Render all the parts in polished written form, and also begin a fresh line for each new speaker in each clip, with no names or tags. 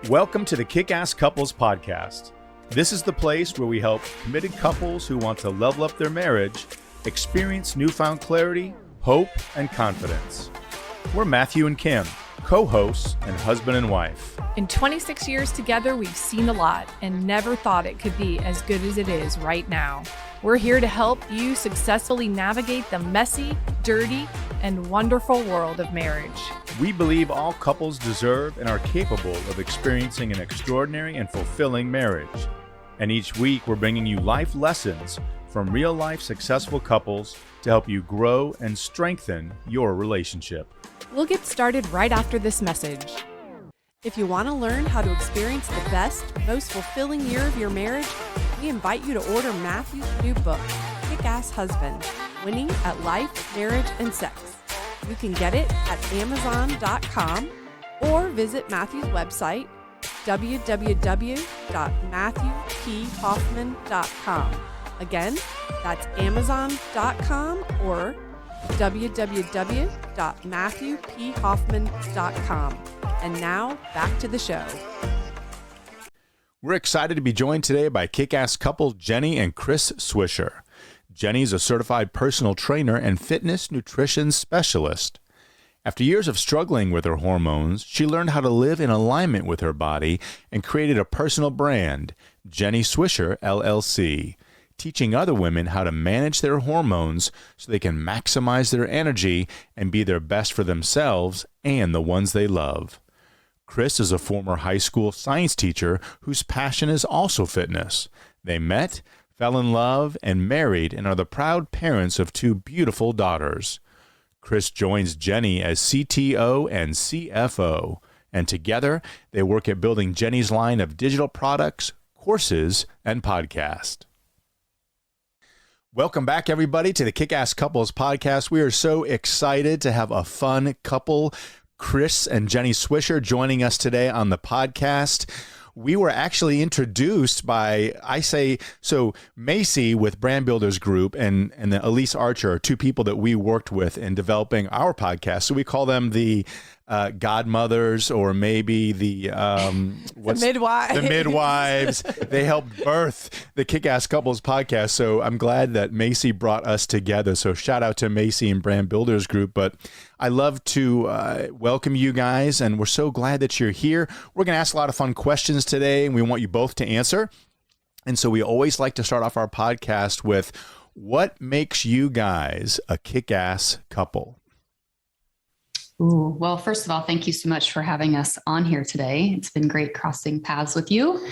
Welcome to the Kickass Couples Podcast. This is the place where we help committed couples who want to level up their marriage experience newfound clarity, hope, and confidence. We're Matthew and Kim, co-hosts and husband and wife.
In 26 years together, we've seen a lot and never thought it could be as good as it is right now. We're here to help you successfully navigate the messy, dirty, and wonderful world of marriage.
We believe all couples deserve and are capable of experiencing an extraordinary and fulfilling marriage. And each week, we're bringing you life lessons from real-life successful couples to help you grow and strengthen your relationship.
We'll get started right after this message.
If you want to learn how to experience the best, most fulfilling year of your marriage, we invite you to order Matthew's new book, Kickass Husband, Winning at Life, Marriage, and Sex. You can get it at Amazon.com or visit Matthew's website, www.matthewphoffman.com. Again, that's Amazon.com or www.matthewphoffman.com. And now, back to the show.
We're excited to be joined today by Kickass couple Jenny and Chris Swisher. Jenny's a certified personal trainer and fitness nutrition specialist. After years of struggling with her hormones, she learned how to live in alignment with her body and created a personal brand, Jenny Swisher, LLC, teaching other women how to manage their hormones so they can maximize their energy and be their best for themselves and the ones they love. Chris is a former high school science teacher whose passion is also fitness. They met, fell in love, and married, and are the proud parents of two beautiful daughters. Chris joins Jenny as CTO and CFO, and together they work at building Jenny's line of digital products, courses, and podcasts. Welcome back, everybody, to the Kickass Couples Podcast. We are so excited to have a fun couple, Chris and Jenny Swisher, joining us today on the podcast. We were actually introduced by, Macy with Brand Builders Group and then Elise Archer are two people that we worked with in developing our podcast. So we call them the godmothers, or maybe the
midwives.
The midwives. They helped birth the Kickass Couples podcast. So I'm glad that Macy brought us together. So shout out to Macy and Brand Builders Group. But I love to welcome you guys, and we're so glad that you're here. We're going to ask a lot of fun questions today, and we want you both to answer. And so we always like to start off our podcast with, what makes you guys a kick-ass couple?
Ooh, well, first of all, thank you so much for having us on here today. It's been great crossing paths with you,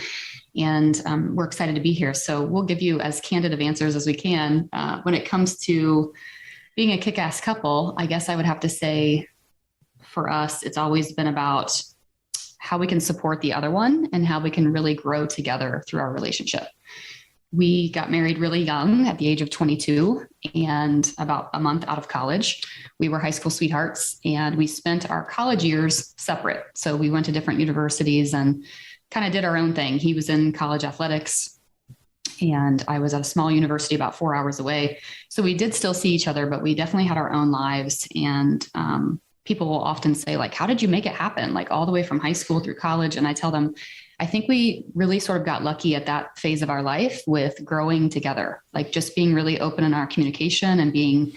and we're excited to be here. So we'll give you as candid of answers as we can. When it comes to being a kick-ass couple, I guess I would have to say for us, it's always been about how we can support the other one and how we can really grow together through our relationship. We got married really young at the age of 22 and about a month out of college. We were high school sweethearts, and we spent our college years separate. So we went to different universities and kind of did our own thing. He was in college athletics, and I was at a small university about 4 hours away. So we did still see each other, but we definitely had our own lives. And people will often say, like, how did you make it happen? Like all the way from high school through college. And I tell them, I think we really sort of got lucky at that phase of our life with growing together, like just being really open in our communication and being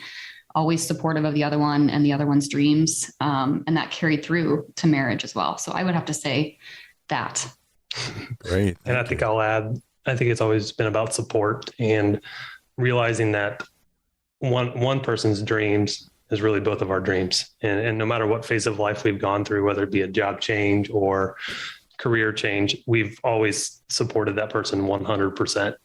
always supportive of the other one and the other one's dreams. And that carried through to marriage as well. So I would have to say that.
Great.
And I think I'll add, I think it's always been about support and realizing that one person's dreams is really both of our dreams. And no matter what phase of life we've gone through, whether it be a job change or career change, we've always supported that person 100%.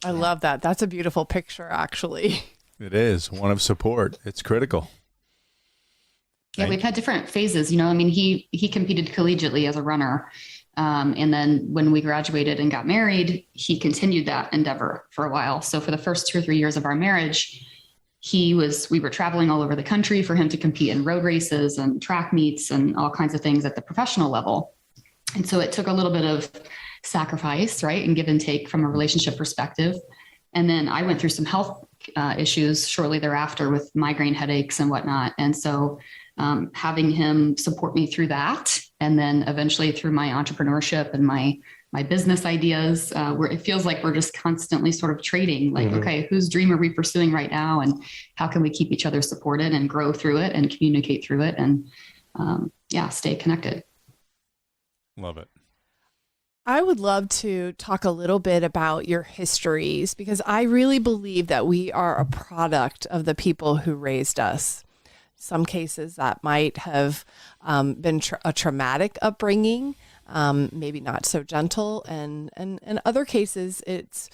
I love that. That's a beautiful picture, actually.
It is one of support. It's critical.
Yeah, we've had different phases. You know, I mean, he competed collegiately as a runner. And then when we graduated and got married, he continued that endeavor for a while. So for the first 2 or 3 years of our marriage, we were traveling all over the country for him to compete in road races and track meets and all kinds of things at the professional level. And so it took a little bit of sacrifice, right? And give and take from a relationship perspective. And then I went through some health issues shortly thereafter with migraine headaches and whatnot. And so having him support me through that And then eventually through my entrepreneurship and my business ideas, where it feels like we're just constantly sort of trading, like, okay, whose dream are we pursuing right now? And how can we keep each other supported and grow through it and communicate through it and stay connected.
Love it.
I would love to talk a little bit about your histories, because I really believe that we are a product of the people who raised us. Some cases that might have been a traumatic upbringing, maybe not so gentle. And in other cases, it's,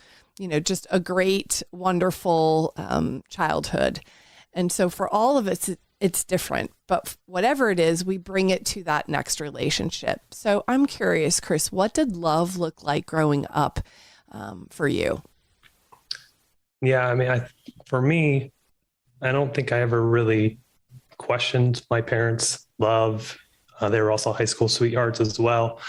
just a great, wonderful childhood. And so for all of us, it's different, but whatever it is, we bring it to that next relationship. So I'm curious, Chris, what did love look like growing up for you?
Yeah, I mean, for me, I don't think I ever really questioned my parents' love. They were also high school sweethearts as well,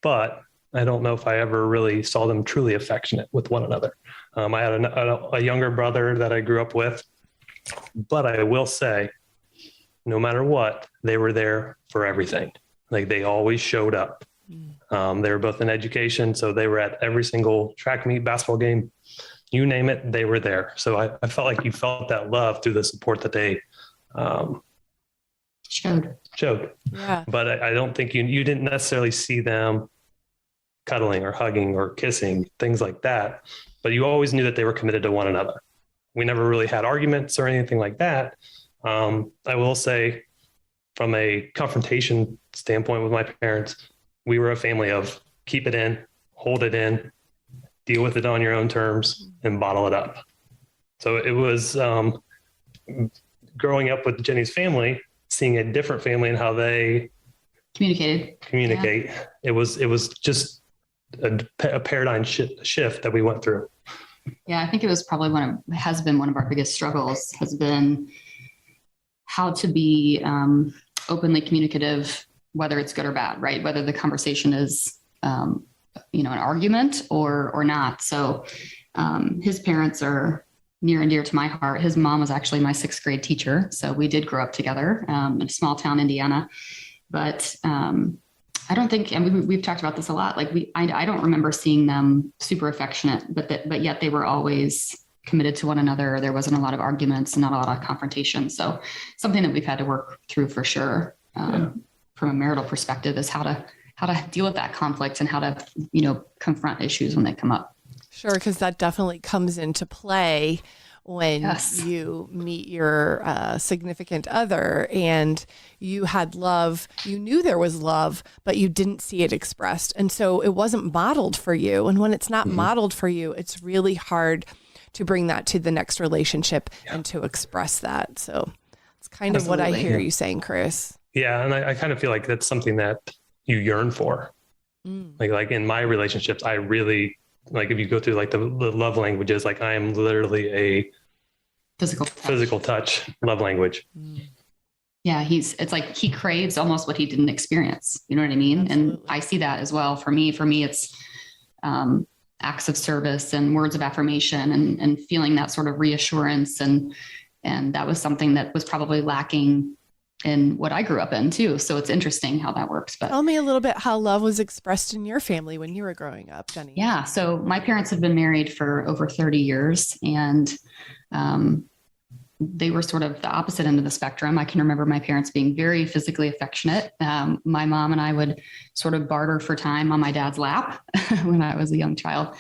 but I don't know if I ever really saw them truly affectionate with one another. I had a younger brother that I grew up with, but I will say, no matter what, they were there for everything. Like, they always showed up. They were both in education, so they were at every single track meet, basketball game, you name it, they were there. So I felt like you felt that love through the support that they showed.
Yeah.
But I don't think you didn't necessarily see them cuddling or hugging or kissing, things like that. But you always knew that they were committed to one another. We never really had arguments or anything like that. I will say, from a confrontation standpoint with my parents, we were a family of keep it in, hold it in, deal with it on your own terms, and bottle it up. So it was growing up with Jenny's family, seeing a different family and how they communicate. Yeah. It was just a paradigm shift that we went through.
Yeah, I think it was probably has been one of our biggest struggles, has been how to be openly communicative, whether it's good or bad, right? Whether the conversation is, an argument or not. So his parents are near and dear to my heart. His mom was actually my 6th grade teacher. So we did grow up together in a small town, Indiana. But I don't think, and we've talked about this a lot. Like I don't remember seeing them super affectionate, but yet they were always committed to one another. There wasn't a lot of arguments, not a lot of confrontation. So something that we've had to work through for sure from a marital perspective is how to deal with that conflict and how to, confront issues when they come up.
Sure, because that definitely comes into play when you meet your significant other and you had love, you knew there was love, but you didn't see it expressed. And so it wasn't modeled for you. And when it's not modeled for you, it's really hard to bring that to the next relationship and to express that. So it's kind of what I hear you saying, Chris.
Yeah. And I kind of feel like that's something that you yearn for. Like in my relationships, I really, like, if you go through like the love languages, like I am literally a physical touch love language.
Yeah. It's like he craves almost what he didn't experience. You know what I mean? Absolutely. And I see that as well. For me, it's acts of service and words of affirmation and feeling that sort of reassurance. And that was something that was probably lacking in what I grew up in too. So it's interesting how that works. But
tell me a little bit how love was expressed in your family when you were growing up, Jenny.
Yeah. So my parents have been married for over 30 years and they were sort of the opposite end of the spectrum. I can remember my parents being very physically affectionate. My mom and I would sort of barter for time on my dad's lap when I was a young child.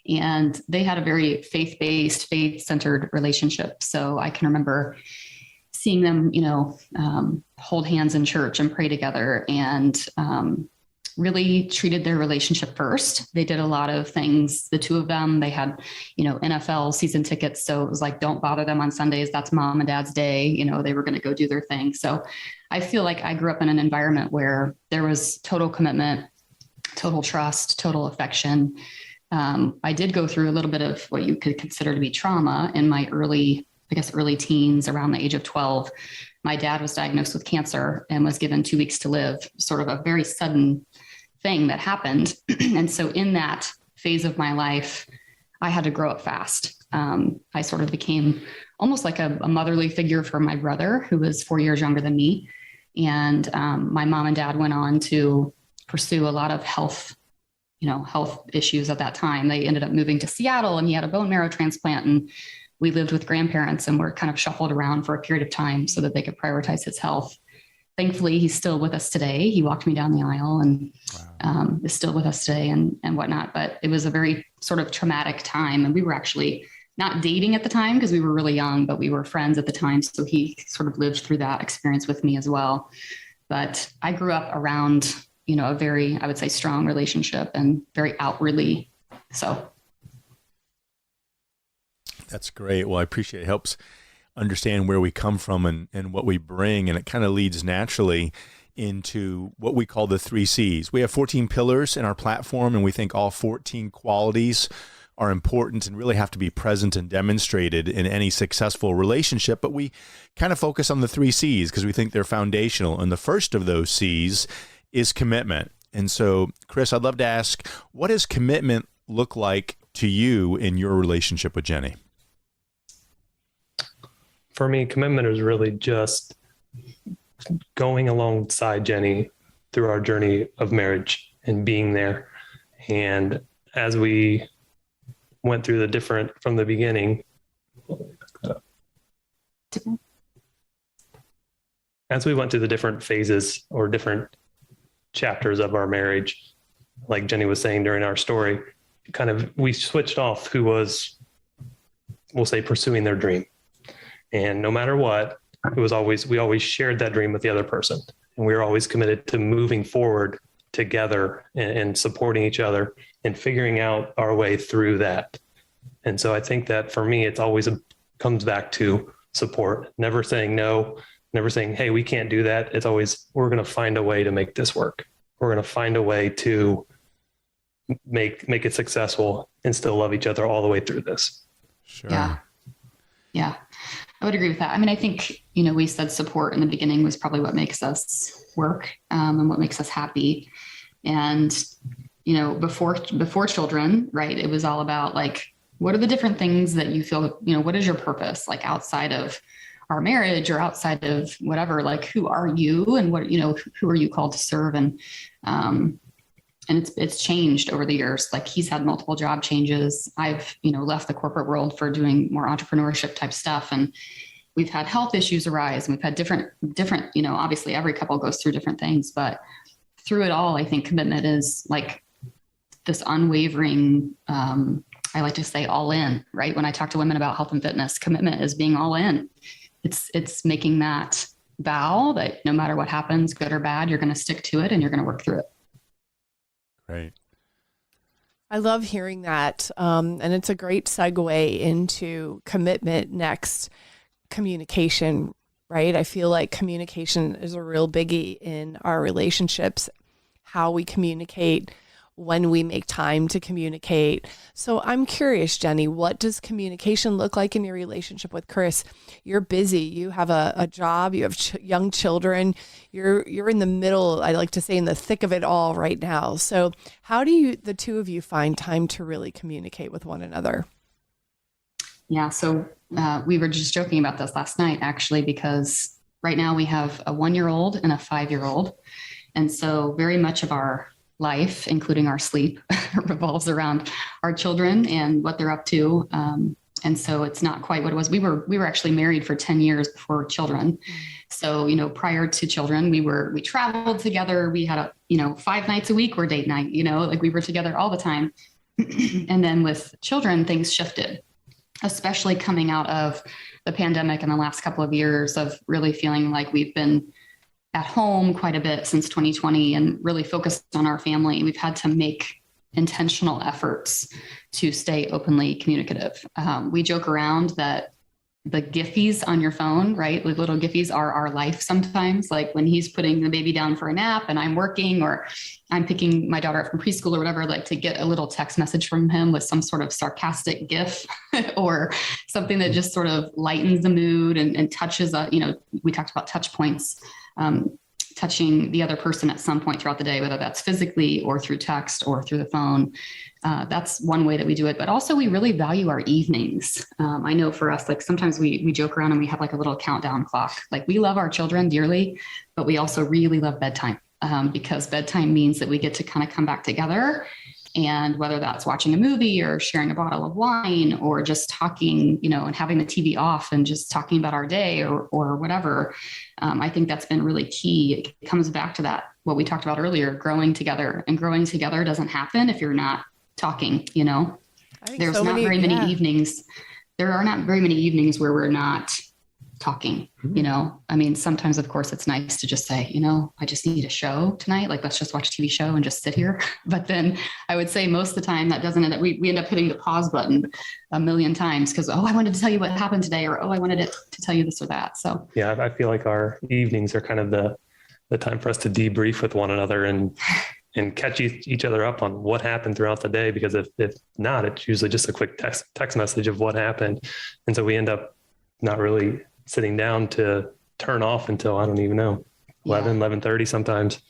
And they had a very faith-based, faith-centered relationship. So I can remember seeing them, hold hands in church and pray together and really treated their relationship first. They did a lot of things, the two of them. They had, NFL season tickets. So it was like, don't bother them on Sundays. That's mom and dad's day. They were going to go do their thing. So I feel like I grew up in an environment where there was total commitment, total trust, total affection. I did go through a little bit of what you could consider to be trauma in my early teens, around the age of 12. My dad was diagnosed with cancer and was given 2 weeks to live, sort of a very sudden thing that happened. And so in that phase of my life, I had to grow up fast. I sort of became almost like a motherly figure for my brother, who was 4 years younger than me. And my mom and dad went on to pursue a lot of health issues at that time. They ended up moving to Seattle, and he had a bone marrow transplant, and we lived with grandparents and were kind of shuffled around for a period of time so that they could prioritize his health. Thankfully, he's still with us today. He walked me down the aisle and is still with us today and whatnot. But it was a very sort of traumatic time. And we were actually not dating at the time because we were really young, but we were friends at the time. So he sort of lived through that experience with me as well. But I grew up around, a very, I would say, strong relationship and very outwardly so.
That's great. Well, I appreciate it. Helps understand where we come from and what we bring. And it kind of leads naturally into what we call the 3 C's. We have 14 pillars in our platform, and we think all 14 qualities are important and really have to be present and demonstrated in any successful relationship. But we kind of focus on the 3 C's because we think they're foundational. And the first of those C's is commitment. And so, Chris, I'd love to ask, what does commitment look like to you in your relationship with Jenny?
For me, commitment is really just going alongside Jenny through our journey of marriage and being there. And as we went through from the beginning, as we went through the different phases or different chapters of our marriage, like Jenny was saying during our story, we switched off who was, we'll say, pursuing their dream. And no matter what, we always shared that dream with the other person. And we were always committed to moving forward together and supporting each other and figuring out our way through that. And so I think that for me, it's always comes back to support, never saying no, never saying, hey, we can't do that. It's always, we're going to find a way to make this work. We're going to find a way to make it successful and still love each other all the way through this.
Sure.
Yeah. I would agree with that. I mean, I think, we said support in the beginning was probably what makes us work and what makes us happy. And, before children, right, it was all about like, what are the different things that you feel, what is your purpose, like outside of our marriage or outside of whatever, like, who are you and what, who are you called to serve? And it's changed over the years. Like he's had multiple job changes. I've, left the corporate world for doing more entrepreneurship type stuff. And we've had health issues arise and we've had different, obviously every couple goes through different things, but through it all, I think commitment is like this unwavering, I like to say all in, right? When I talk to women about health and fitness, commitment is being all in. It's making that vow that no matter what happens, good or bad, you're going to stick to it and you're going to work through it.
Right.
I love hearing that. And it's a great segue into commitment next, communication, right? I feel like communication is a real biggie in our relationships, how we communicate, when we make time to communicate. So I'm curious, Jenny, what does communication look like in your relationship with Chris? You're busy. You have a job. You have young children. You're in the middle, I like to say, in the thick of it all right now. So how do the two of you find time to really communicate with one another?
Yeah. So we were just joking about this last night, actually, because right now we have a 1-year-old and a 5-year-old. And so very much of our life, including our sleep, revolves around our children and what they're up to. And so it's not quite what it was. We were actually married for 10 years before children. So, prior to children, we traveled together. We had 5 nights a week were date night, like we were together all the time. And then with children, things shifted, especially coming out of the pandemic in the last couple of years of really feeling like we've been at home quite a bit since 2020 and really focused on our family. We've had to make intentional efforts to stay openly communicative. We joke around that the Giphies on your phone, right? The little Giphies are our life sometimes. Like when he's putting the baby down for a nap and I'm working, or I'm picking my daughter up from preschool or whatever, like to get a little text message from him with some sort of sarcastic GIF or something that just sort of lightens the mood and touches, we talked about touch points, touching the other person at some point throughout the day, whether that's physically or through text or through the phone. That's one way that we do it. But also we really value our evenings. I know for us, like sometimes we joke around and we have like a little countdown clock. Like we love our children dearly, but we also really love bedtime because bedtime means that we get to kind of come back together. And whether that's watching a movie or sharing a bottle of wine or just talking, and having the TV off and just talking about our day or whatever, I think that's been really key. It comes back to that, what we talked about earlier, growing together. And growing together doesn't happen if you're not talking, There's not very many evenings. There are not very many evenings where we're not talking, I mean, sometimes of course it's nice to just say, I just need a show tonight. Like, let's just watch a TV show and just sit here. But then I would say most of the time that doesn't end up, we end up hitting the pause button a million times because, I wanted to tell you what happened today, or, I wanted to tell you this or that. So
yeah, I feel like our evenings are kind of the time for us to debrief with one another and catch each other up on what happened throughout the day. Because if not, it's usually just a quick text message of what happened. And so we end up not really sitting down to turn off until, I don't even know, 11:30 sometimes.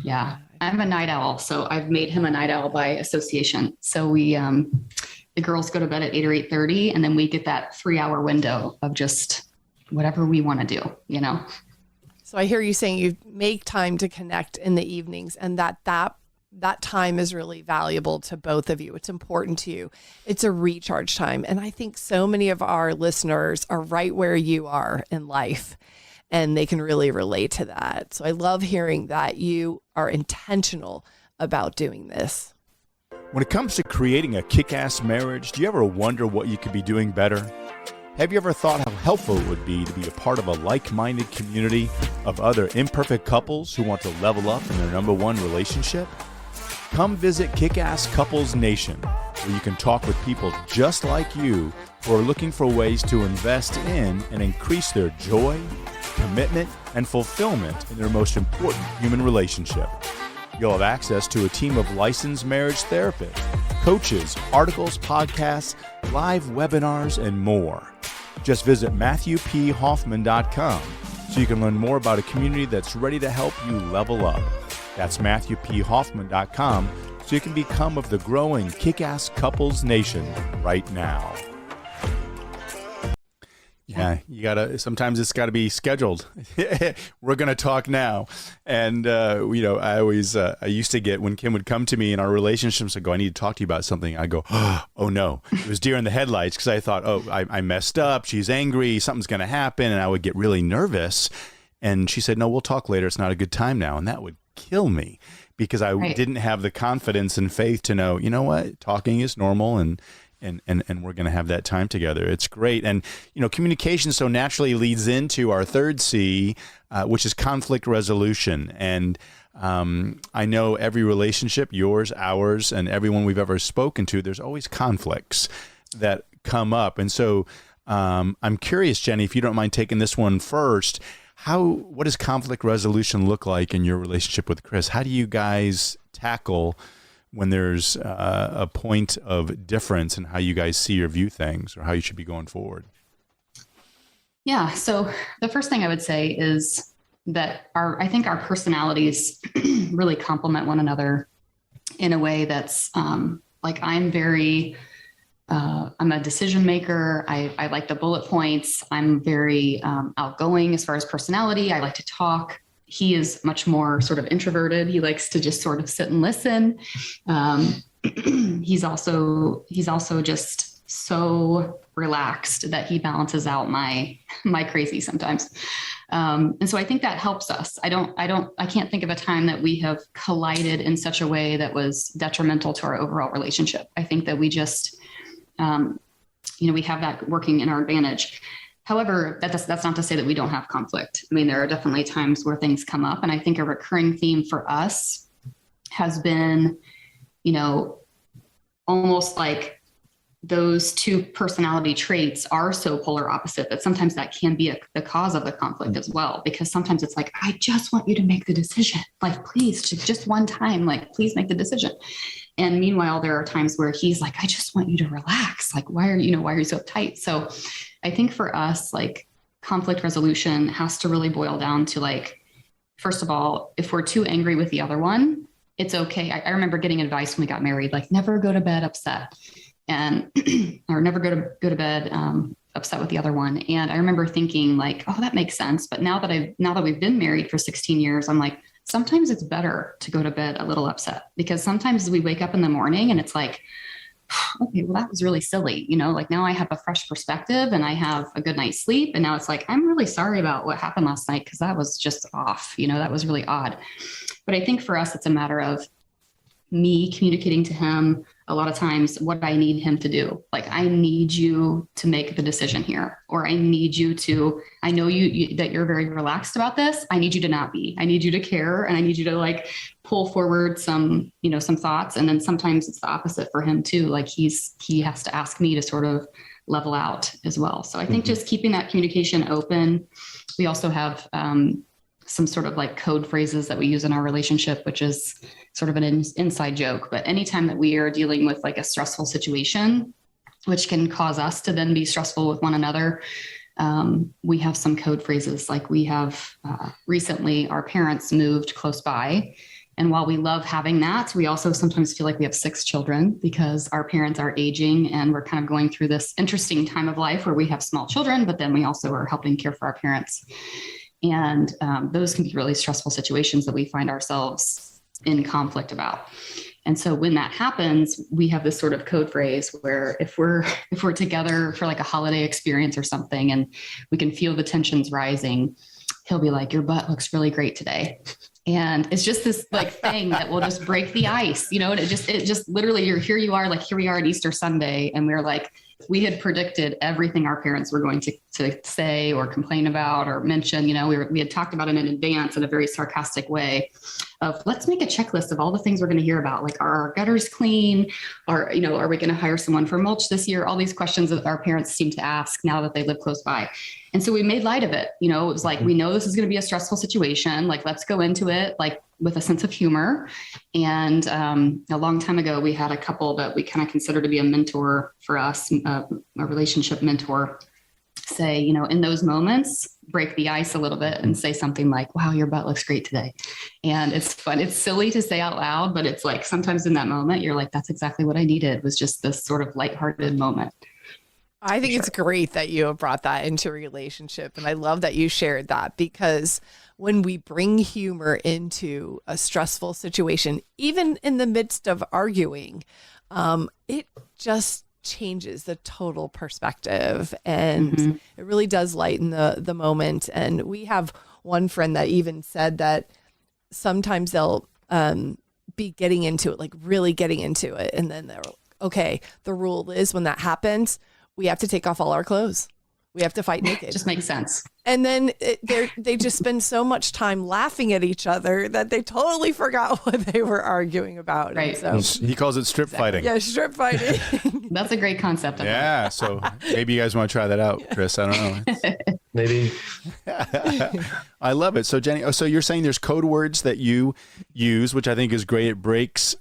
Yeah. I'm a night owl. So I've made him a night owl by association. So we, the girls go to bed at 8 or 8:30, and then we get that 3-hour window of just whatever we want to do,
So I hear you saying you make time to connect in the evenings, and that time is really valuable to both of you. It's important to you. It's a recharge time. And I think so many of our listeners are right where you are in life, and they can really relate to that. So I love hearing that you are intentional about doing this.
When it comes to creating a kick-ass marriage, do you ever wonder what you could be doing better? Have you ever thought how helpful it would be to be a part of a like-minded community of other imperfect couples who want to level up in their number one relationship? Come visit Kickass Couples Nation, where you can talk with people just like you who are looking for ways to invest in and increase their joy, commitment, and fulfillment in their most important human relationship. You'll have access to a team of licensed marriage therapists, coaches, articles, podcasts, live webinars, and more. Just visit MatthewPHoffman.com so you can learn more about a community that's ready to help you level up. That's MatthewPHoffman.com so you can become of the growing Kick-Ass Couples Nation right now. Yeah, sometimes it's gotta be scheduled. We're going to talk now. And, I used to get, when Kim would come to me in our relationships and go, I need to talk to you about something. I go, oh no, it was deer in the headlights. Cause I thought, I messed up. She's angry. Something's going to happen. And I would get really nervous. And she said, no, we'll talk later. It's not a good time now. And that would kill me because I didn't have the confidence and faith to know, you know what, talking is normal and we're going to have that time together. It's great. And, communication so naturally leads into our third C, which is conflict resolution. And I know every relationship, yours, ours, and everyone we've ever spoken to, there's always conflicts that come up. And so I'm curious, Jenny, if you don't mind taking this one first, what does conflict resolution look like in your relationship with Chris? How do you guys tackle when there's a point of difference in how you guys see or view things or how you should be going forward?
Yeah. So the first thing I would say is that I think our personalities really complement one another in a way that's like I'm a decision maker. I like the bullet points. I'm very outgoing as far as personality. I like to talk. He is much more sort of introverted. He likes to just sort of sit and listen. He's also just so relaxed that he balances out my crazy sometimes. And so I think that helps us. I can't think of a time that we have collided in such a way that was detrimental to our overall relationship. I think that we just, we have that working in our advantage. However, that's not to say that we don't have conflict. I mean, there are definitely times where things come up. And I think a recurring theme for us has been, almost like those two personality traits are so polar opposite that sometimes that can be the cause of the conflict as well. Because sometimes it's like, I just want you to make the decision. Like, please, just one time, like, please make the decision. And meanwhile, there are times where he's like, I just want you to relax. Like, why are you so uptight? So I think for us, like, conflict resolution has to really boil down to like, first of all, if we're too angry with the other one, it's okay. I remember getting advice when we got married, like never go to bed upset and, or never go to bed upset with the other one. And I remember thinking like, oh, that makes sense. But now that we've been married for 16 years, I'm like, sometimes it's better to go to bed a little upset, because sometimes we wake up in the morning and it's like, okay, well, that was really silly. Like now I have a fresh perspective and I have a good night's sleep. And now it's like, I'm really sorry about what happened last night, because that was just off, that was really odd. But I think for us, it's a matter of me communicating to him a lot of times what I need him to do. Like, I need you to make the decision here, or I need you to, I know you that you're very relaxed about this. I need you to not be. I need you to care, and I need you to like pull forward some thoughts. And then sometimes it's the opposite for him too. Like he has to ask me to sort of level out as well. So I think just keeping that communication open. We also have some sort of like code phrases that we use in our relationship, which is sort of an inside joke. But anytime that we are dealing with like a stressful situation, which can cause us to then be stressful with one another, we have some code phrases. Like we have recently, our parents moved close by. And while we love having that, we also sometimes feel like we have 6 children, because our parents are aging and we're kind of going through this interesting time of life where we have small children, but then we also are helping care for our parents. And those can be really stressful situations that we find ourselves in conflict about. And so when that happens, we have this sort of code phrase where if we're together for like a holiday experience or something, and we can feel the tensions rising, he'll be like, your butt looks really great today. And it's just this like thing that will just break the ice, and it just literally, here you are, like here we are at Easter Sunday. And we're like, we had predicted everything our parents were going to say or complain about or mention. We had talked about it in advance in a very sarcastic way of, let's make a checklist of all the things we're going to hear about. Like, are our gutters clean? Or, are we going to hire someone for mulch this year? All these questions that our parents seem to ask now that they live close by. And so we made light of it. It was like, we know this is going to be a stressful situation. Like, let's go into it like with a sense of humor. And a long time ago, we had a couple that we kind of consider to be a mentor for us, a relationship mentor, say, in those moments, break the ice a little bit and say something like, wow, your butt looks great today. And it's fun. It's silly to say out loud, but it's like, sometimes in that moment, you're like, that's exactly what I needed, was just this sort of lighthearted moment.
I think it's great that you have brought that into a relationship. And I love that you shared that, because when we bring humor into a stressful situation, even in the midst of arguing, it just changes the total perspective, and it really does lighten the moment. And we have one friend that even said that sometimes they'll be getting into it, like really getting into it. And then they're okay, the rule is when that happens, we have to take off all our clothes. We have to fight naked.
Just makes sense.
And then they just spend so much time laughing at each other that they totally forgot what they were arguing about.
Right.
So, he calls it strip fighting.
Yeah, strip fighting.
That's a great concept.
Yeah. So maybe you guys want to try that out, Chris. I don't know.
Maybe.
I love it. So Jenny, so you're saying there's code words that you use, which I think is great. It breaks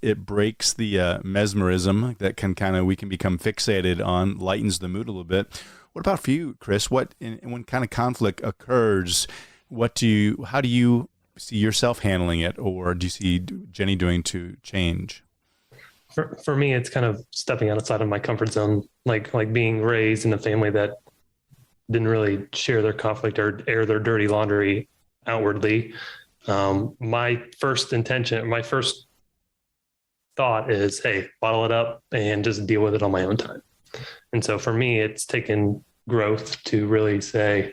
the mesmerism that we can become fixated on, lightens the mood a little bit. What about for you, Chris? When kind of conflict occurs, how do you see yourself handling it, or do you see Jenny doing to change?
For me, it's kind of stepping outside of my comfort zone, like being raised in a family that didn't really share their conflict or air their dirty laundry outwardly. My first thought is, hey, bottle it up and just deal with it on my own time. And so for me, it's taken growth to really to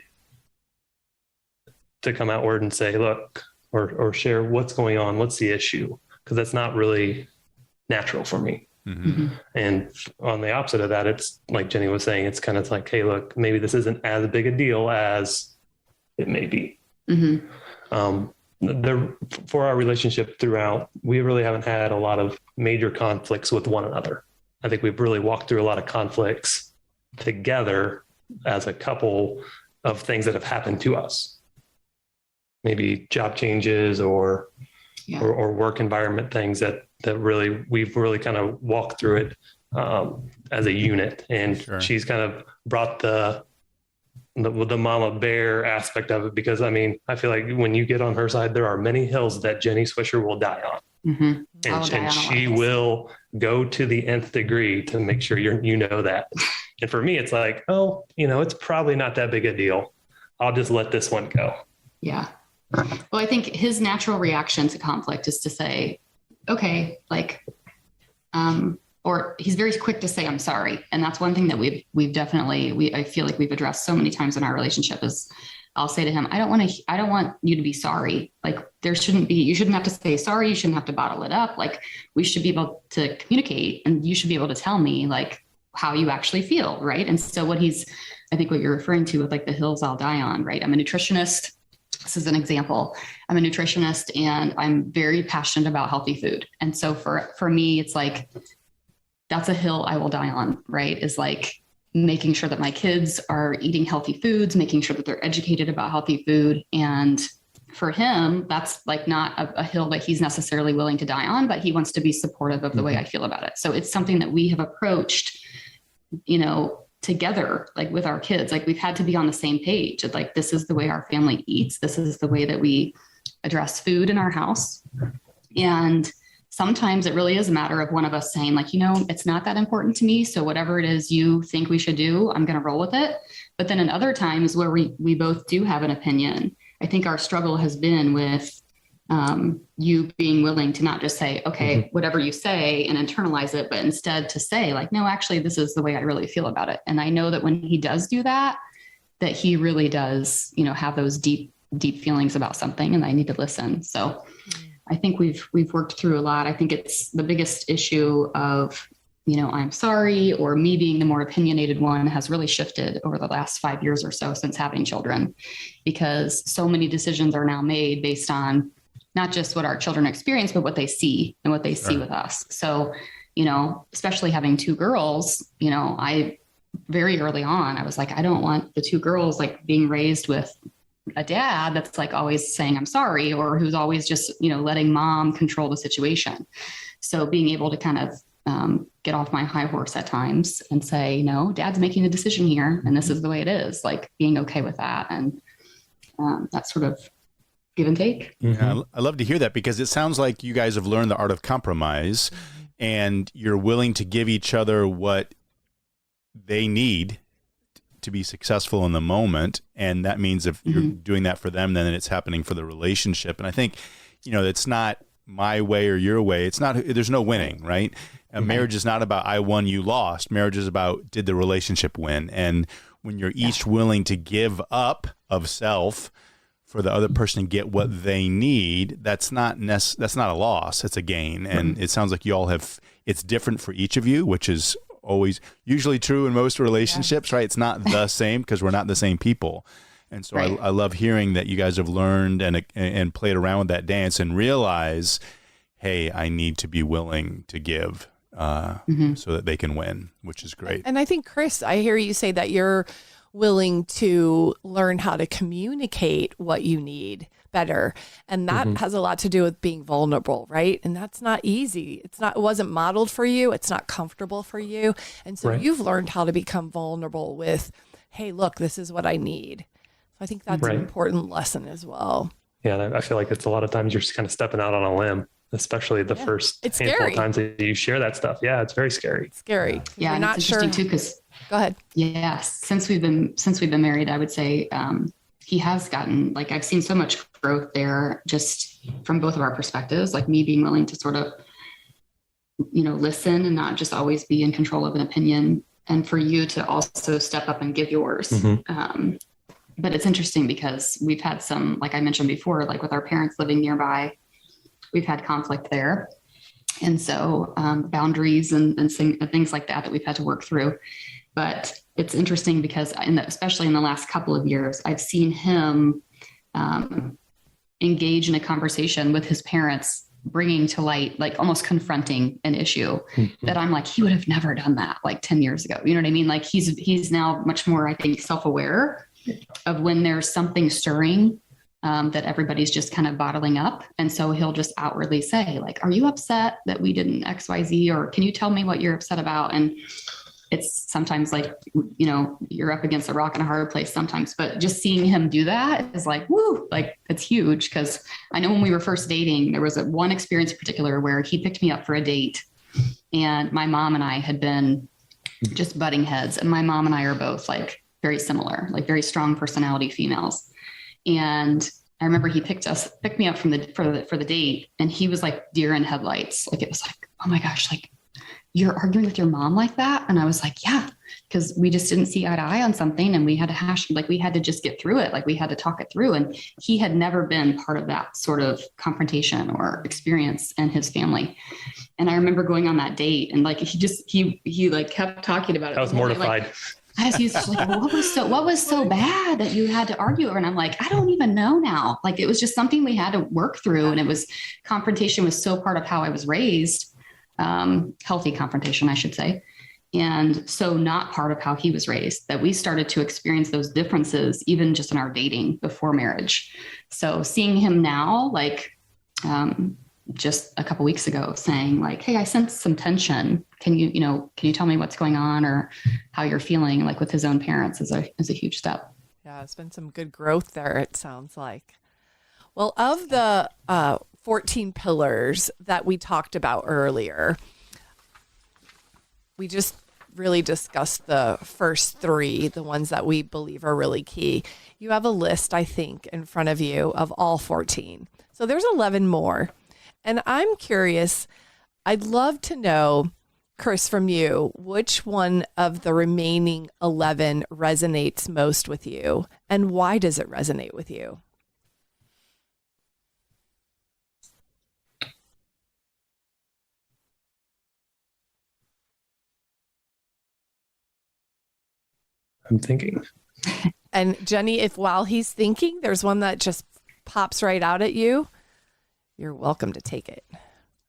come outward and say, look, or share what's going on, what's the issue, because that's not really natural for me. And on the opposite of that, it's like Jenny was saying, it's kind of like, hey, look, maybe this isn't as big a deal as it may be. For our relationship throughout, we really haven't had a lot of major conflicts with one another. I think we've really walked through a lot of conflicts together as a couple of things that have happened to us. Maybe job changes or work environment things that we've really kind of walked through it as a unit. And She's kind of brought the the mama bear aspect of it, because I mean, I feel like when you get on her side, there are many hills that Jenny Swisher will die on.
Mm-hmm.
And she will go to the nth degree to make sure you know that. And for me, it's like, oh, it's probably not that big a deal. I'll just let this one go.
Yeah. Well, I think his natural reaction to conflict is to say, okay, like, or he's very quick to say, I'm sorry. And that's one thing that we've definitely, I feel like we've addressed so many times in our relationship is I'll say to him, I don't want you to be sorry. Like you shouldn't have to say sorry. You shouldn't have to bottle it up. Like we should be able to communicate and you should be able to tell me like how you actually feel. Right. And so I think what you're referring to with like the hills I'll die on, right? I'm a nutritionist. This is an example. I'm a nutritionist and I'm very passionate about healthy food. And so for me, it's like, that's a hill I will die on, right? Is like making sure that my kids are eating healthy foods, making sure that they're educated about healthy food. And for him, that's like not a hill that he's necessarily willing to die on, but he wants to be supportive of the way I feel about it. So it's something that we have approached, together, like with our kids, like we've had to be on the same page. Like, this is the way our family eats. This is the way that we address food in our house. And sometimes it really is a matter of one of us saying like, it's not that important to me. So whatever it is you think we should do, I'm going to roll with it. But then in other times where we both do have an opinion, I think our struggle has been with you being willing to not just say, okay, whatever you say and internalize it, but instead to say like, no, actually, this is the way I really feel about it. And I know that when he does do that, that he really does, have those deep feelings about something and I need to listen. So I think we've worked through a lot. I think it's the biggest issue of, I'm sorry, or me being the more opinionated one has really shifted over the last 5 years or so since having children, because so many decisions are now made based on not just what our children experience, but what they see and what they see with us. So, especially having two girls, I very early on, I was like, I don't want the two girls like being raised with a dad that's like always saying, I'm sorry, or who's always just, letting mom control the situation. So being able to kind of get off my high horse at times and say, no, dad's making a decision here. And this is the way it is, like being okay with that. And that sort of give and take.
Yeah, I love to hear that because it sounds like you guys have learned the art of compromise and you're willing to give each other what they need to be successful in the moment. And that means if you're doing that for them, then it's happening for the relationship. And I think, it's not my way or your way. There's no winning, right? A marriage is not about I won, you lost. Marriage is about did the relationship win? And when you're each willing to give up of self for the other person to get what they need, that's not a loss, it's a gain. And it sounds like you all it's different for each of you, which is usually true in most relationships, right? It's not the same because we're not the same people. And so I love hearing that you guys have learned and played around with that dance and realize, hey, I need to be willing to give so that they can win, which is great.
And I think, Chris, I hear you say that you're willing to learn how to communicate what you need better. And that has a lot to do with being vulnerable, right? And that's not easy. It wasn't modeled for you. It's not comfortable for you. And so you've learned how to become vulnerable with, hey, look, this is what I need. So I think that's an important lesson as well.
Yeah. I feel like it's a lot of times you're just kind of stepping out on a limb, especially the first handful of times that you share that stuff. Yeah. It's very scary.
It's scary.
Yeah.
You're not
it's
sure.
interesting too, because
go ahead.
Yes. Since we've been married, I would say, he has gotten, like, I've seen so much growth there just from both of our perspectives, like me being willing to sort of, listen and not just always be in control of an opinion, and for you to also step up and give yours. But it's interesting because we've had some, like I mentioned before, like with our parents living nearby, we've had conflict there. And so boundaries and things like that we've had to work through. But it's interesting because especially in the last couple of years, I've seen him engage in a conversation with his parents, bringing to light, like almost confronting an issue that I'm like, he would have never done that like 10 years ago. You know what I mean? Like he's now much more, I think, self-aware of when there's something stirring that everybody's just kind of bottling up. And so he'll just outwardly say like, are you upset that we didn't XYZ, or can you tell me what you're upset about? And it's sometimes like, you're up against a rock and a hard place sometimes, but just seeing him do that is like, woo, like it's huge. Cause I know when we were first dating, there was one experience in particular where he picked me up for a date and my mom and I had been just butting heads. And my mom and I are both like very similar, like very strong personality females. And I remember he picked me up for the date, and he was like deer in headlights. Like it was like, oh my gosh, like you're arguing with your mom like that. And I was like, yeah, because we just didn't see eye to eye on something, and we had to we had to just get through it. Like we had to talk it through. And he had never been part of that sort of confrontation or experience in his family. And I remember going on that date, and like he like kept talking about it.
I was mortified.
He was like, well, what was so bad that you had to argue over? And I'm like, I don't even know now. Like, it was just something we had to work through. And confrontation was so part of how I was raised, healthy confrontation, I should say. And so not part of how he was raised, that we started to experience those differences, even just in our dating before marriage. So seeing him now, like, just a couple of weeks ago saying like, hey, I sense some tension. Can you tell me what's going on or how you're feeling, like with his own parents is a huge step.
Yeah. It's been some good growth there. It sounds like. Well, of the 14 pillars that we talked about earlier, we just really discussed the first 3, the ones that we believe are really key. You have a list, I think, in front of you of all 14. So there's 11 more. And I'm curious, I'd love to know, Chris, from you, which one of the remaining 11 resonates most with you, and why does it resonate with you?
I'm thinking.
And Jenny, if while he's thinking, there's one that just pops right out at you, you're welcome to take it.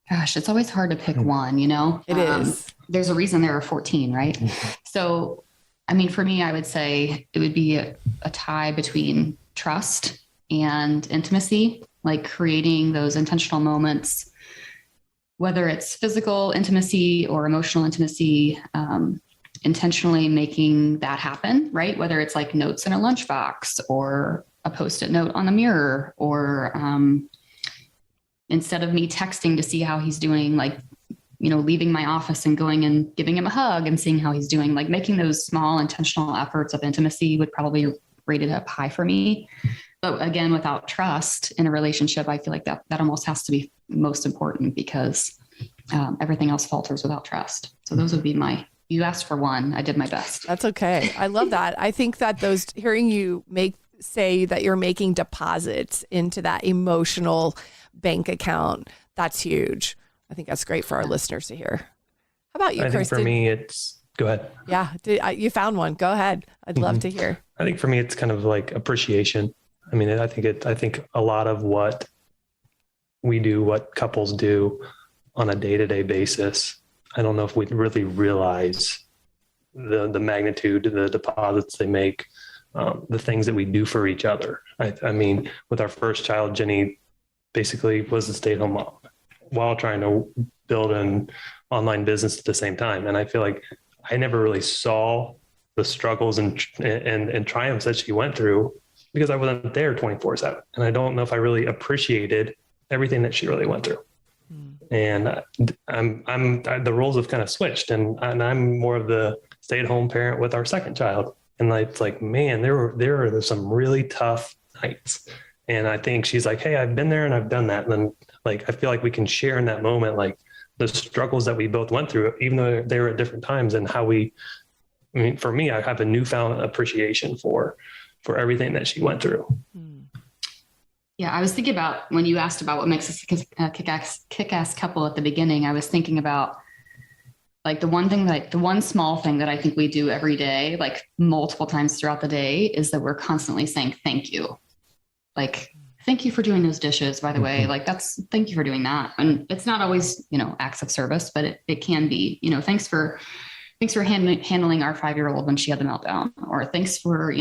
Gosh, it's always hard to pick one,
It is.
There's a reason there are 14, right? So, I mean, for me, I would say it would be a tie between trust and intimacy, like creating those intentional moments, whether it's physical intimacy or emotional intimacy, intentionally making that happen, right? Whether it's like notes in a lunchbox or a Post-it note on the mirror, or instead of me texting to see how he's doing, like, leaving my office and going and giving him a hug and seeing how he's doing, like making those small intentional efforts of intimacy would probably rate it up high for me. But again, without trust in a relationship, I feel like that almost has to be most important, because everything else falters without trust. So those would be you asked for one, I did my best.
That's okay. I love that. I think that hearing you say that you're making deposits into that emotional bank account, that's huge. I think that's great for our listeners to hear. How about you, Chris?
I think for me, go ahead.
Yeah. You found one. Go ahead. I'd love to hear.
I think for me, it's kind of like appreciation. I mean, I think a lot of what we do, what couples do on a day-to-day basis, I don't know if we really realize the magnitude, the deposits they make, the things that we do for each other. I mean, with our first child, Jenny basically was a stay-at-home mom while trying to build an online business at the same time. And I feel like I never really saw the struggles and triumphs that she went through, because I wasn't there 24/7. And I don't know if I really appreciated everything that she really went through. And the roles have kind of switched, and I'm more of the stay-at-home parent with our second child. And it's like, man, there are some really tough nights. And I think she's like, hey, I've been there and I've done that. And then, like, I feel like we can share in that moment, like the struggles that we both went through, even though they were at different times, and how for me, I have a newfound appreciation for everything that she went through.
Yeah, I was thinking about when you asked about what makes us a kick-ass couple at the beginning, I was thinking about like the one small thing that I think we do every day, like multiple times throughout the day, is that we're constantly saying thank you. Like, thank you for doing those dishes, by the way. Like, thank you for doing that. And it's not always, acts of service, but it can be, thanks for handling our 5-year-old when she had the meltdown, or thanks for,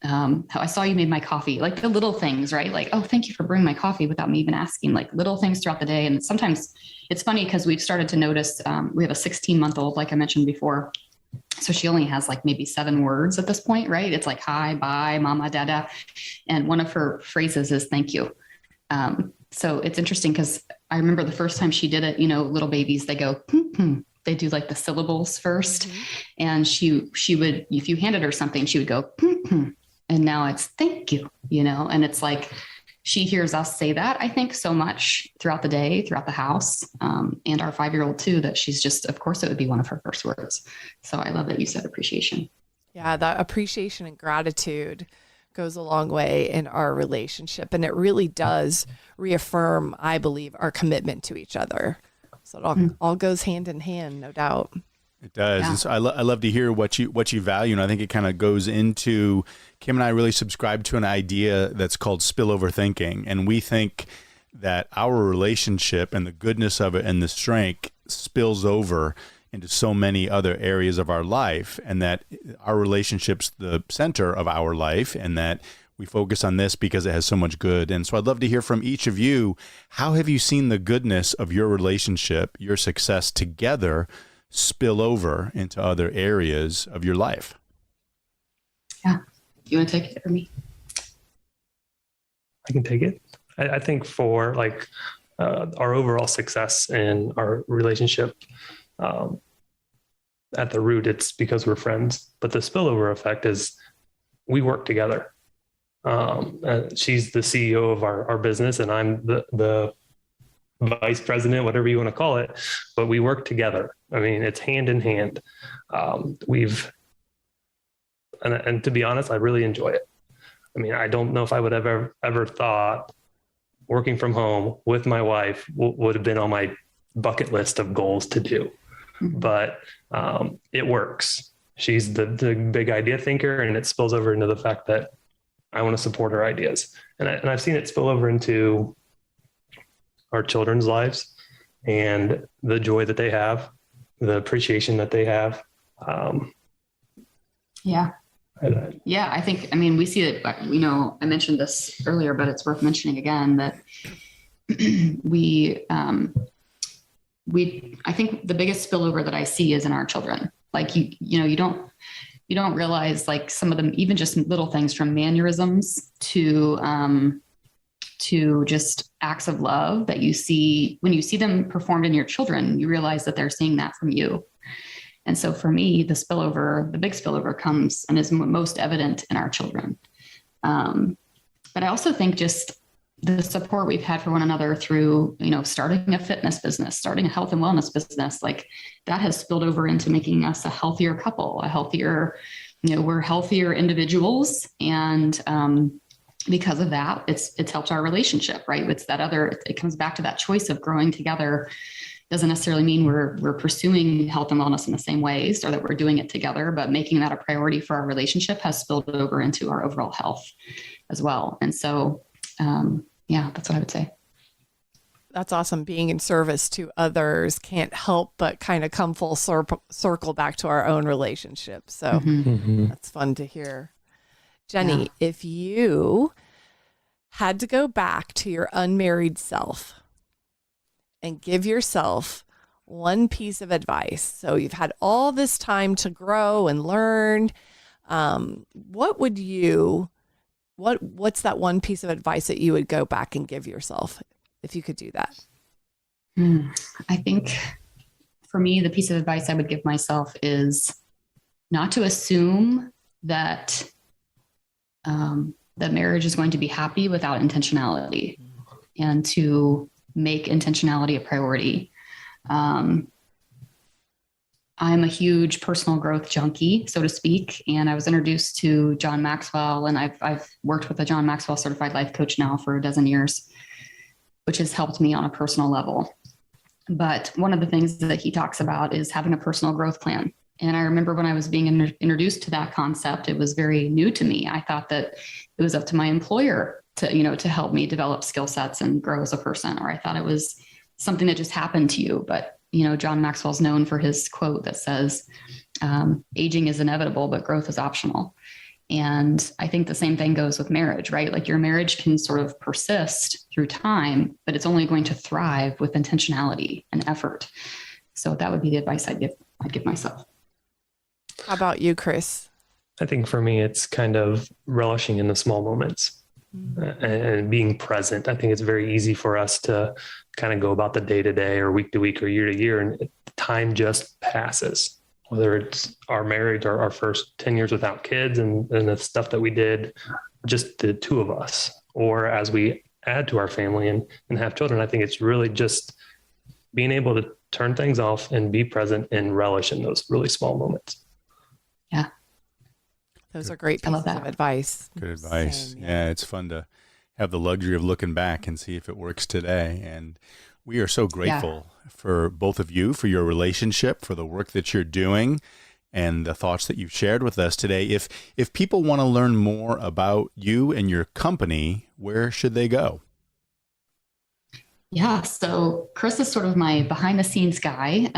how I saw you made my coffee, like the little things, right? Like, oh, thank you for bringing my coffee without me even asking, like little things throughout the day. And sometimes it's funny because we've started to notice, we have a 16-month-old, like I mentioned before, So she only has like maybe 7 words at this point, right? It's like, hi, bye, mama, dada. And one of her phrases is thank you. So it's interesting because I remember the first time she did it, little babies, they go, they do like the syllables first. Mm-hmm. And she would, if you handed her something, she would go, and now it's thank you, and it's like, she hears us say that, I think, so much throughout the day, throughout the house, and our 5-year-old too, that she's just, of course, it would be one of her first words. So I love that you said appreciation.
Yeah, that appreciation and gratitude goes a long way in our relationship. And it really does reaffirm, I believe, our commitment to each other. So it all goes hand in hand, no doubt.
It does.
Yeah.
And so I love to hear what you value. And I think it kind of goes into, Kim and I really subscribe to an idea that's called spillover thinking. And we think that our relationship and the goodness of it and the strength spills over into so many other areas of our life, and that our relationship's the center of our life, and that we focus on this because it has so much good. And so I'd love to hear from each of you. How have you seen the goodness of your relationship, your success together, spill over into other areas of your life?
Yeah. You want to take it or me?
I can take it. I think for like our overall success in our relationship, at the root, it's because we're friends. But the spillover effect is we work together. She's the CEO of our business, and I'm the vice president, whatever you want to call it, but we work together. I mean, it's hand in hand. And to be honest, I really enjoy it. I mean, I don't know if I would have ever thought working from home with my wife would have been on my bucket list of goals to do, but it works. She's the big idea thinker, and it spills over into the fact that I want to support her ideas. And I've seen it spill over into our children's lives and the joy that they have, the appreciation that they have.
Yeah. I think, we see it, I mentioned this earlier, but it's worth mentioning again that I think the biggest spillover that I see is in our children. Like, you don't realize, like, some of them, even just little things from mannerisms to just acts of love that you see when you see them performed in your children, you realize that they're seeing that from you. And so for me, the big spillover comes and is most evident in our children. But I also think just the support we've had for one another through, starting a fitness business, starting a health and wellness business, like that has spilled over into making us a healthier couple, we're healthier individuals. And because of that, it's helped our relationship, right? It comes back to that choice of growing together. Doesn't necessarily mean we're pursuing health and wellness in the same ways or that we're doing it together, but making that a priority for our relationship has spilled over into our overall health as well. And so, that's what I would say.
That's awesome. Being in service to others can't help but kind of come full circle back to our own relationship. So that's fun to hear. Jenny, if you had to go back to your unmarried self and give yourself one piece of advice, so you've had all this time to grow and learn, what's that one piece of advice that you would go back and give yourself if you could do that?
I think for me, the piece of advice I would give myself is not to assume that that marriage is going to be happy without intentionality, and to make intentionality a priority. I'm a huge personal growth junkie, so to speak. And I was introduced to John Maxwell, and I've worked with a John Maxwell certified life coach now for 12 years, which has helped me on a personal level. But one of the things that he talks about is having a personal growth plan. And I remember when I was being introduced to that concept, it was very new to me. I thought that it was up to my employer to help me develop skill sets and grow as a person, or I thought it was something that just happened to you. But, John Maxwell's known for his quote that says, aging is inevitable, but growth is optional. And I think the same thing goes with marriage, right? Like your marriage can sort of persist through time, but it's only going to thrive with intentionality and effort. So that would be the advice I'd give myself.
How about you, Chris?
I think for me, it's kind of relishing in the small moments and being present. I think it's very easy for us to kind of go about the day to day or week to week or year to year, and time just passes. Whether it's our marriage or our first 10 years without kids and the stuff that we did, just the two of us, or as we add to our family and have children, I think it's really just being able to turn things off and be present and relish in those really small moments.
Yeah.
Those are great pieces of advice.
Good advice.
Same,
yeah, it's fun to have the luxury of looking back and see if it works today. And we are so grateful for both of you, for your relationship, for the work that you're doing, and the thoughts that you've shared with us today. If people want to learn more about you and your company, where should they go?
Yeah, so Chris is sort of my behind the scenes guy.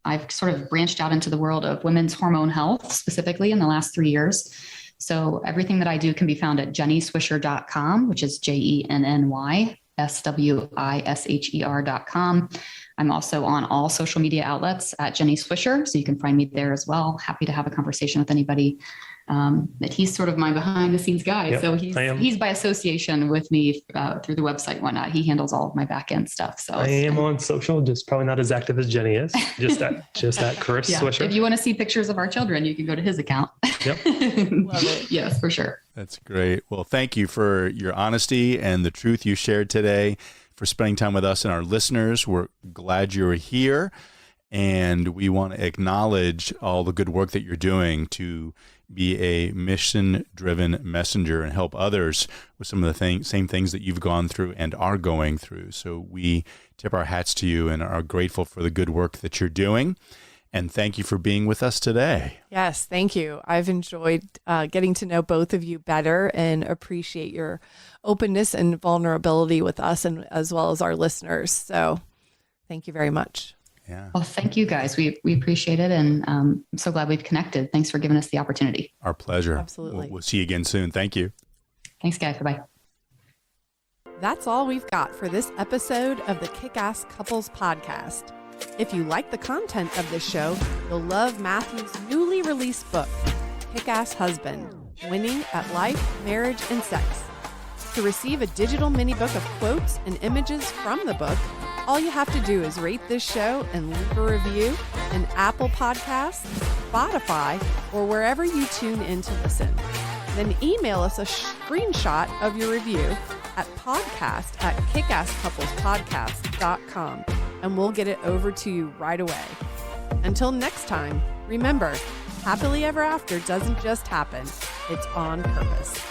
I've sort of branched out into the world of women's hormone health, specifically in the last 3 years. So everything that I do can be found at jennyswisher.com, which is JENNYSWISHER.com. I'm also on all social media outlets at Jenny Swisher, so you can find me there as well. Happy to have a conversation with anybody. But he's sort of my behind the scenes guy. Yep, so he's by association with me through the website and whatnot. He handles all of my back end stuff. So
I am on social, just probably not as active as Jenny is. Just at Chris Swisher.
If you want to see pictures of our children, you can go to his account.
Yep.
Love it. Yes, for sure.
That's great. Well, thank you for your honesty and the truth you shared today, for spending time with us and our listeners. We're glad you're here, and we want to acknowledge all the good work that you're doing to be a mission-driven messenger and help others with some of the same things that you've gone through and are going through. So we tip our hats to you and are grateful for the good work that you're doing. And thank you for being with us today.
Yes, thank you. I've enjoyed getting to know both of you better and appreciate your openness and vulnerability with us and as well as our listeners. So thank you very much.
Yeah.
Well, thank you guys. We appreciate it. And I'm so glad we've connected. Thanks for giving us the opportunity.
Our pleasure.
Absolutely.
We'll see you again soon. Thank you.
Thanks, guys. Bye-bye.
That's all we've got for this episode of the Kickass Couples Podcast. If you like the content of this show, you'll love Matthew's newly released book, Kickass Husband, Winning at Life, Marriage, and Sex. To receive a digital mini book of quotes and images from the book, all you have to do is rate this show and leave a review in Apple Podcasts, Spotify, or wherever you tune in to listen. Then email us a screenshot of your review at podcast@kickasscouplespodcast.com, and we'll get it over to you right away. Until next time, remember, happily ever after doesn't just happen, it's on purpose.